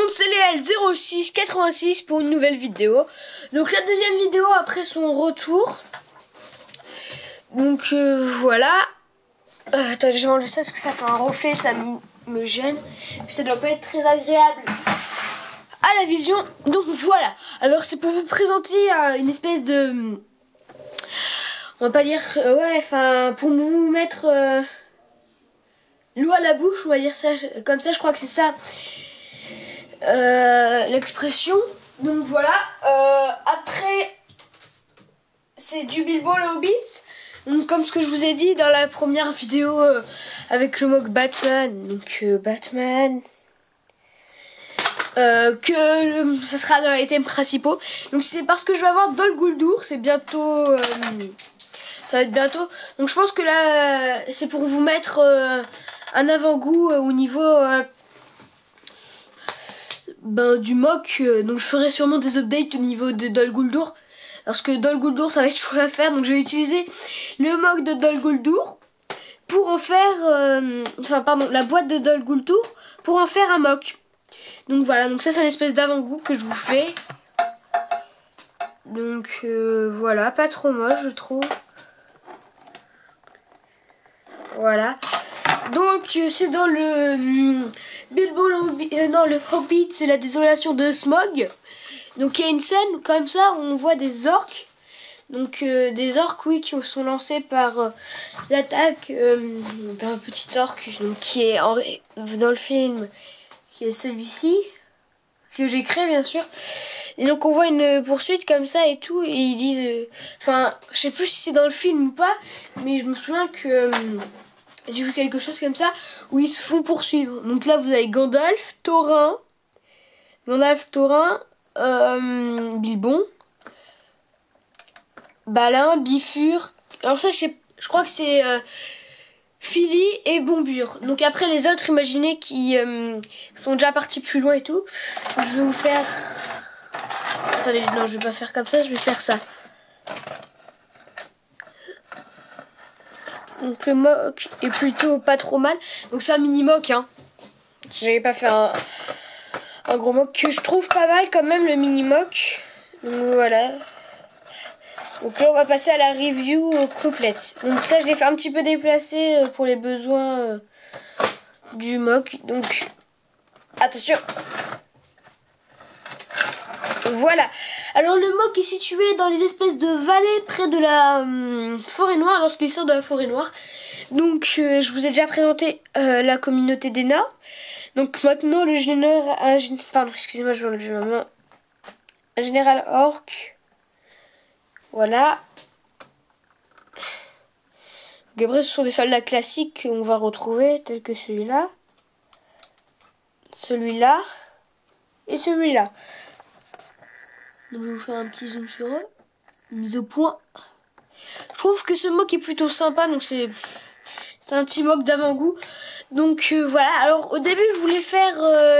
monde, c'est Léal0686 pour une nouvelle vidéo. Donc la deuxième vidéo après son retour. Donc voilà. Attendez, je vais enlever ça parce que ça fait un reflet, ça me gêne. Puis ça doit pas être très agréable à la vision. Donc voilà. Alors c'est pour vous présenter une espèce de... On va pas dire... ouais, enfin pour vous mettre l'eau à la bouche, on va dire ça comme ça, je crois que c'est ça. L'expression. Donc voilà. Après c'est du Bilbo le Hobbit. Donc comme ce que je vous ai dit dans la première vidéo avec le mock Batman. Donc Batman. Que ça sera dans les thèmes principaux. Donc c'est parce que je vais avoir Dol Guldur. C'est bientôt. Ça va être bientôt. Donc je pense que là c'est pour vous mettre un avant-goût au niveau du mock. Donc je ferai sûrement des updates au niveau de Dol Guldur. Parce que Dol Guldur ça va être chaud à faire. Donc je vais utiliser le mock de Dol Guldur pour en faire... la boîte de Dol Guldur pour en faire un mock. Donc voilà, donc ça c'est une espèce d'avant-goût que je vous fais. Donc voilà, pas trop moche je trouve. Voilà. Donc c'est dans le Bilbo le Hobbit, c'est la désolation de Smaug. Donc il y a une scène comme ça où on voit des orques. Donc des orques oui qui sont lancés par l'attaque d'un petit orque donc, qui est dans le film, qui est celui-ci que j'ai créé bien sûr. Et donc on voit une poursuite comme ça et tout et ils disent je sais plus si c'est dans le film ou pas, mais je me souviens que j'ai vu quelque chose comme ça où ils se font poursuivre. Donc là vous avez Gandalf, Thorin, Bilbon, Balin, Bifur. Alors ça je crois que c'est Fili et Bombur. Donc après les autres, imaginez qui sont déjà partis plus loin et tout. Je vais vous faire... Attendez, non, je vais pas faire comme ça, je vais faire ça. Donc le mock est plutôt pas trop mal. Donc c'est un mini mock, hein. J'avais pas fait un gros mock que je trouve pas mal quand même, le mini mock. Donc voilà. Donc là on va passer à la review complète. Donc ça je l'ai fait un petit peu déplacer pour les besoins du mock. Donc attention. Voilà. Alors le mock est situé dans les espèces de vallées près de la forêt noire lorsqu'il sort de la forêt noire. Donc je vous ai déjà présenté la communauté des nains. Donc maintenant le général... Pardon, excusez-moi, je vais enlever ma main. Un général orc. Voilà. Donc après ce sont des soldats classiques qu'on va retrouver, tels que celui-là. Celui-là. Et celui-là. Donc je vais vous faire un petit zoom sur eux. Mise au point. Je trouve que ce mock est plutôt sympa. Donc c'est un petit mock d'avant-goût. Donc voilà. Alors au début je voulais faire...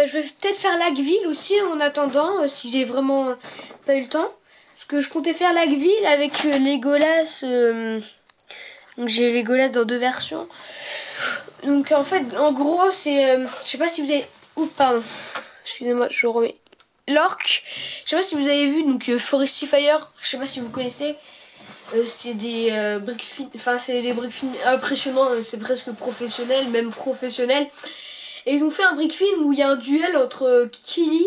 je vais peut-être faire Lac-Ville aussi en attendant. Si j'ai vraiment pas eu le temps. Parce que je comptais faire Lac-Ville avec Legolas. Donc j'ai Legolas dans 2 versions. Donc en fait en gros c'est... je sais pas si vous avez... Oups pardon. Excusez-moi je remets... L'orque, je sais pas si vous avez vu, donc Forest Fire, je sais pas si vous connaissez, c'est des brick films, c'est des brick films impressionnants, c'est presque professionnel, même professionnel. Et ils ont fait un brick film où il y a un duel entre Kili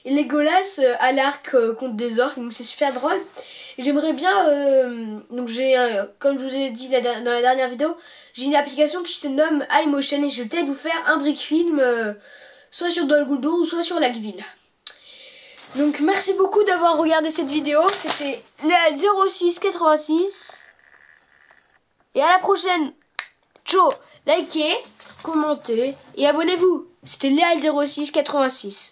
et Legolas à l'arc contre des orques, donc c'est super drôle. Et j'aimerais bien, donc j'ai, comme je vous ai dit dans la dernière vidéo, j'ai une application qui se nomme iMotion et je vais peut-être vous faire un brick film, soit sur Dol Guldur ou soit sur Lac-Ville. Donc merci beaucoup d'avoir regardé cette vidéo, c'était Léal0686 et à la prochaine. Ciao, likez, commentez et abonnez-vous. C'était Léal0686.